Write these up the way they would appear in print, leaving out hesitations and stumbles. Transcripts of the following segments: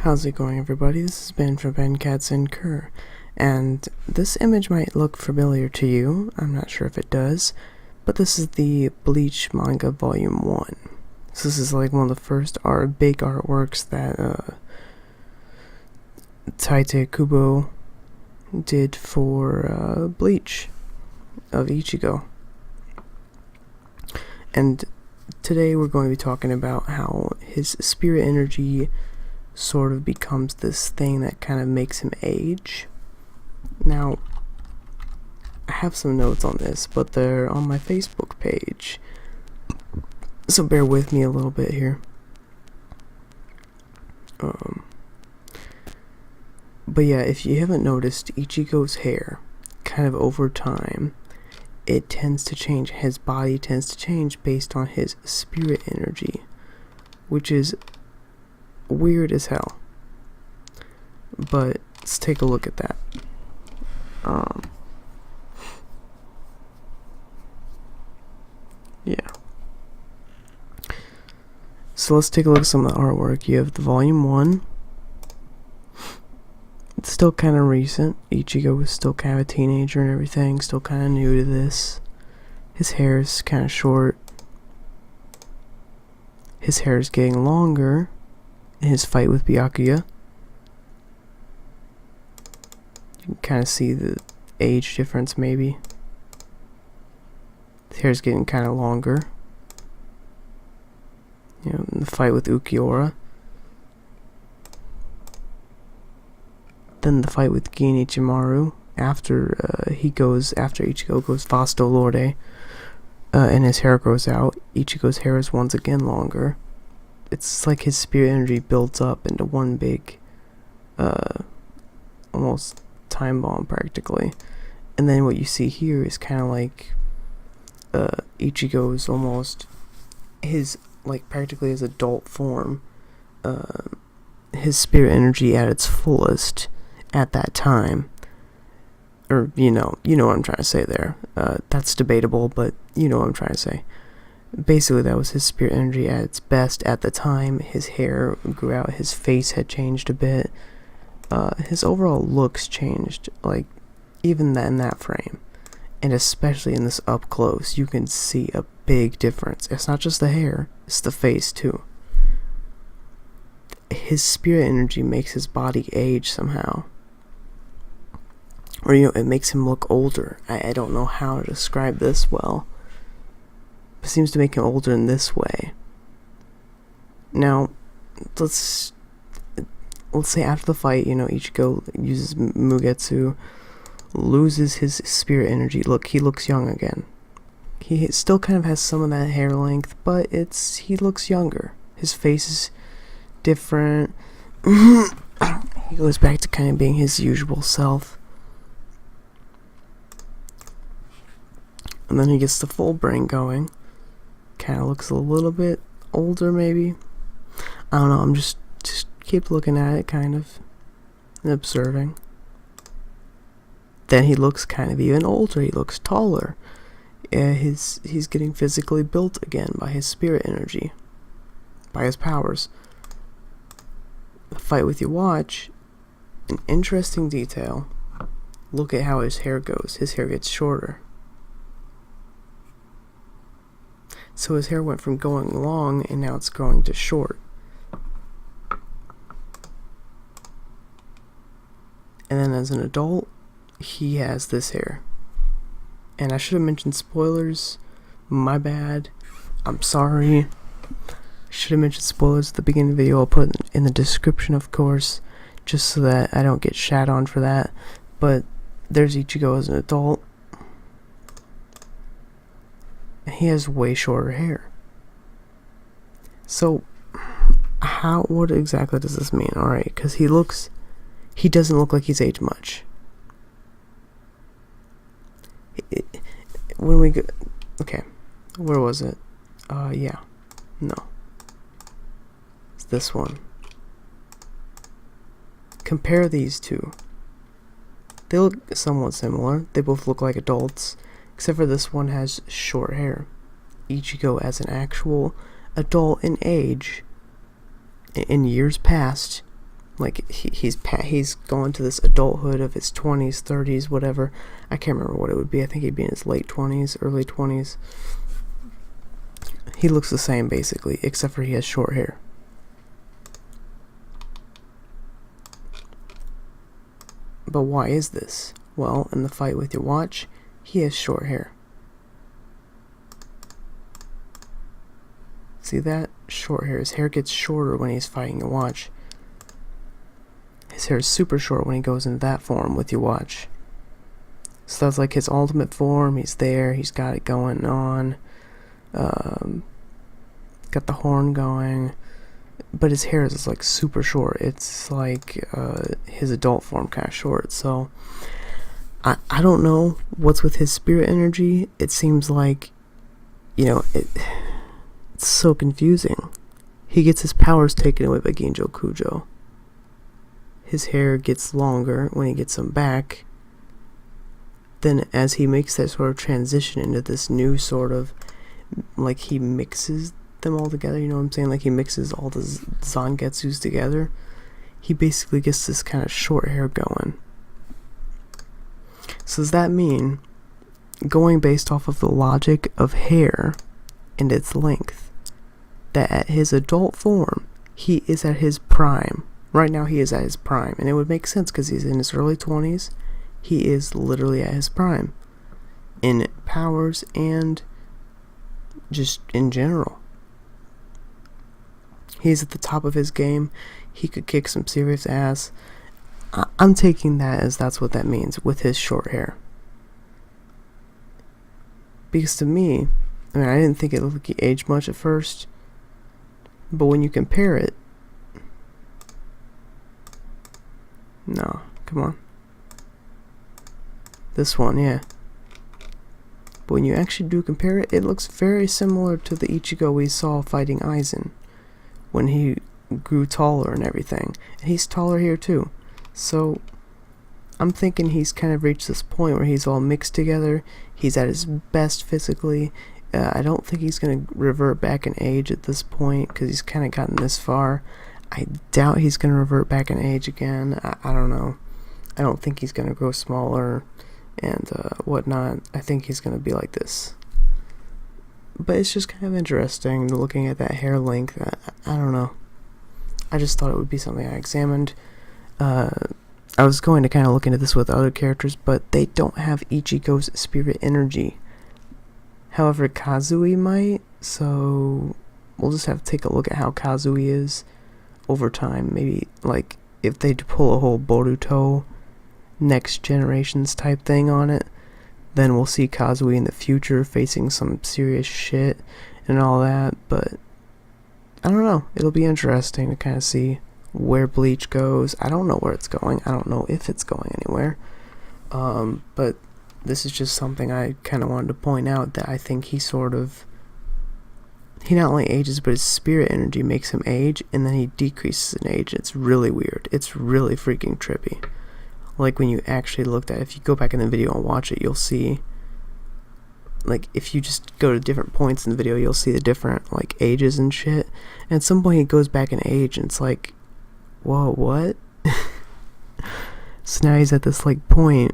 How's it going, everybody? This is Ben from Ben Cats and Cur, and this image might look familiar to you. I'm not sure if it does, but this is the Bleach manga volume 1. So this is like one of the first big artworks that Taite Kubo did for Bleach of Ichigo. And today we're going to be talking about how his spirit energy sort of becomes this thing that kind of makes him age. Now, I have some notes on this, but they're on my Facebook page, so bear with me a little bit here. But yeah, if you haven't noticed, Ichigo's hair, kind of over time, it tends to change. His body tends to change based on his spirit energy, which is weird as hell. But let's take a look at that. Yeah. So let's take a look at some of the artwork. You have the volume 1. It's still kind of recent. Ichigo was still kind of a teenager and everything, still kind of new to this. His hair is kind of short. His hair is getting longer in his fight with Byakuya. You can kind of see the age difference, maybe. His hair is getting kind of longer. You know, in the fight with Ukiura. Then the fight with Gin Ichimaru after Ichigo goes Vasto Lorde, and his hair grows out. Ichigo's hair is once again longer. It's like his spirit energy builds up into one big, almost time bomb practically. And then what you see here is kind of like Ichigo's almost his, like, practically his adult form, his spirit energy at its fullest at that time. Or, you know what I'm trying to say there. That's debatable, but you know what I'm trying to say. Basically, that was his spirit energy at its best at the time. His hair grew out, his face had changed a bit. His overall looks changed, like, even in that frame. And especially in this up close, you can see a big difference. It's not just the hair, it's the face too. His spirit energy makes his body age somehow. Or, it makes him look older. I don't know how to describe this well. It seems to make him older in this way. Now, let's say after the fight, Ichigo uses Mugetsu, loses his spirit energy. Look, he looks young again. He still kind of has some of that hair length, but he looks younger. His face is different. He goes back to kind of being his usual self. And then he gets the full brain going. Kind of looks a little bit older, maybe. I don't know, I'm just keep looking at it, kind of, and observing. Then he looks kind of even older. He looks taller. He's getting physically built again by his spirit energy, by his powers. The fight with you watch, an interesting detail. Look at how his hair goes. His hair gets shorter. So his hair went from going long, and now it's growing to short. And then as an adult, he has this hair. And I should have mentioned spoilers. My bad. I'm sorry. Should have mentioned spoilers at the beginning of the video. I'll put it in the description, of course, just so that I don't get shat on for that. But there's Ichigo as an adult. He has way shorter hair. So, what exactly does this mean? Alright, because he doesn't look like he's aged much. When we go, okay, where was it? Yeah, no. It's this one. Compare these two. They look somewhat similar. They both look like adults, except for this one has short hair. Ichigo as an actual adult in age, in years past, Like he's going to this adulthood of his 20s, 30s, whatever. I can't remember what it would be. I think he'd be in his late 20s, early 20s. He looks the same basically, except for he has short hair. But why is this? Well, in the fight with your watch, he has short hair. See that? Short hair. His hair gets shorter when he's fighting your watch. His hair is super short when he goes into that form with your watch. So that's like his ultimate form. He's there. He's got it going on. Got the horn going. But his hair is like super short. It's like his adult form kind of short. So I don't know what's with his spirit energy. It seems like, it's so confusing. He gets his powers taken away by Ginjo Kujo. His hair gets longer when he gets them back. Then as he makes that sort of transition into this new sort of, like he mixes them all together, you know what I'm saying? Like he mixes all the Zangetsus together. He basically gets this kind of short hair going. So does that mean, going based off of the logic of hair and its length, that at his adult form, he is at his prime? Right now he is at his prime, and it would make sense because he's in his early 20s. He is literally at his prime in powers and just in general. He's at the top of his game. He could kick some serious ass. I'm taking that as that's what that means with his short hair. Because to me, I didn't think it looked like he aged much at first, but when you compare it, no, come on. This one, yeah. But when you actually do compare it, it looks very similar to the Ichigo we saw fighting Aizen when he grew taller and everything. And he's taller here too. So I'm thinking he's kind of reached this point where he's all mixed together. He's at his best physically. I don't think he's going to revert back in age at this point because he's kind of gotten this far. I doubt he's going to revert back in age again. I don't know. I don't think he's going to grow smaller and whatnot. I think he's going to be like this. But it's just kind of interesting looking at that hair length. I don't know. I just thought it would be something I examined. I was going to kind of look into this with other characters, but they don't have Ichigo's spirit energy. However, Kazui might, so we'll just have to take a look at how Kazui is over time. Maybe, like, if they pull a whole Boruto next generations type thing on it, then we'll see Kazui in the future facing some serious shit and all that. But I don't know, it'll be interesting to kind of see where Bleach goes. I don't know where it's going. I don't know if it's going anywhere. But this is just something I kind of wanted to point out, that I think he not only ages, but his spirit energy makes him age, and then he decreases in age. It's really weird. It's really freaking trippy. Like when you actually looked at it, if you go back in the video and watch it, you'll see, like, if you just go to different points in the video, you'll see the different, like, ages and shit. And at some point he goes back in age, and it's like, whoa, what? So now he's at this, like, point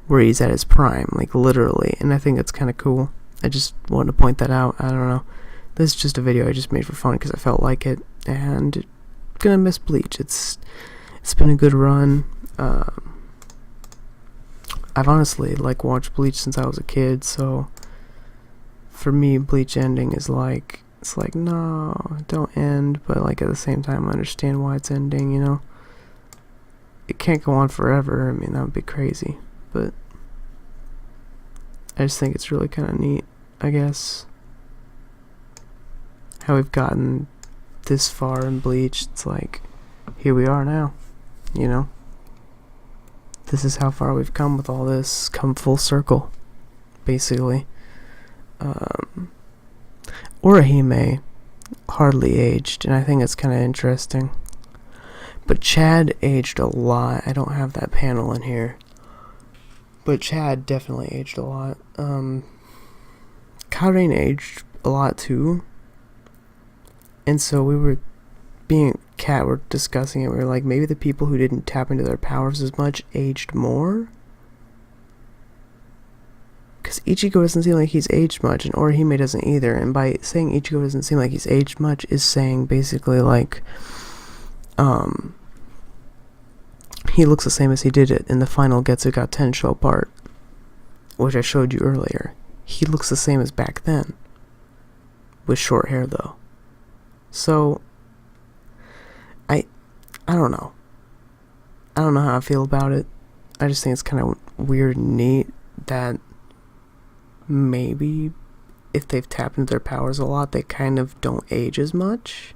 where he's at his prime, like, literally. And I think that's kind of cool. I just wanted to point that out. I don't know. This is just a video I just made for fun because I felt like it. And gonna miss Bleach. It's been a good run. I've honestly, like, watched Bleach since I was a kid, so for me, Bleach ending is like, it's like, no, don't end, but, like, at the same time, I understand why it's ending, you know? It can't go on forever. I mean, that would be crazy, but I just think it's really kind of neat, I guess, how we've gotten this far in Bleach. It's like, here we are now, you know? This is how far we've come with all this, come full circle, basically. Orihime hardly aged, and I think it's kind of interesting. But Chad aged a lot. I don't have that panel in here, but Chad definitely aged a lot. Karen aged a lot too, and so we were being Kat were discussing it. We were like, maybe the people who didn't tap into their powers as much aged more? Because Ichigo doesn't seem like he's aged much, and Orihime doesn't either. And by saying Ichigo doesn't seem like he's aged much is saying basically like, he looks the same as he did it in the final Getsuga Tensho part, which I showed you earlier. He looks the same as back then, with short hair though. So, I don't know. I don't know how I feel about it. I just think it's kind of weird and neat that maybe if they've tapped into their powers a lot, they kind of don't age as much.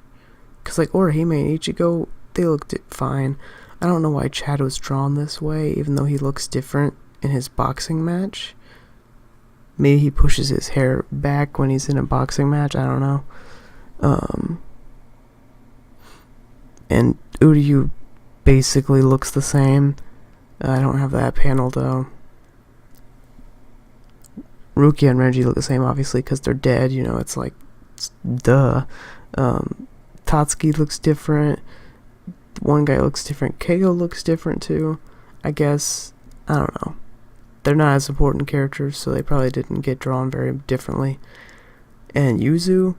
Because like Orihime and Ichigo, they looked fine. I don't know why Chad was drawn this way, even though he looks different in his boxing match. Maybe he pushes his hair back when he's in a boxing match, I don't know. And Uryu basically looks the same. I don't have that panel though. Rukia and Renji look the same, obviously, because they're dead, you know, it's like, duh. Tatsuki looks different. One guy looks different. Keigo looks different too. I guess, I don't know. They're not as important characters, so they probably didn't get drawn very differently. And Yuzu,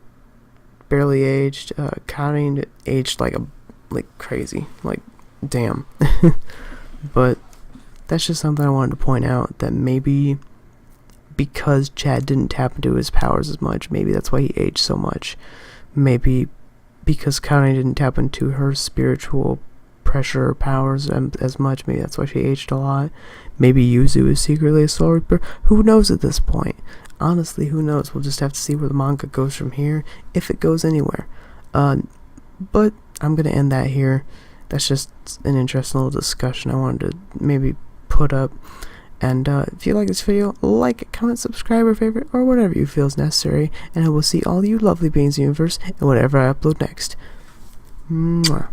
barely aged. Karin aged like crazy. Like, damn. But that's just something I wanted to point out, that maybe because Chad didn't tap into his powers as much, maybe that's why he aged so much. Maybe because Karin didn't tap into her spiritual pressure or powers as much, maybe that's why she aged a lot. Maybe Yuzu is secretly a Soul Reaper. Who knows at this point? Honestly, who knows? We'll just have to see where the manga goes from here, if it goes anywhere. But I'm going to end that here. That's just an interesting little discussion I wanted to maybe put up. And if you like this video, like it, comment, subscribe, or favorite, or whatever you feel is necessary. And I will see all you lovely beings in the universe in whatever I upload next. Mwah.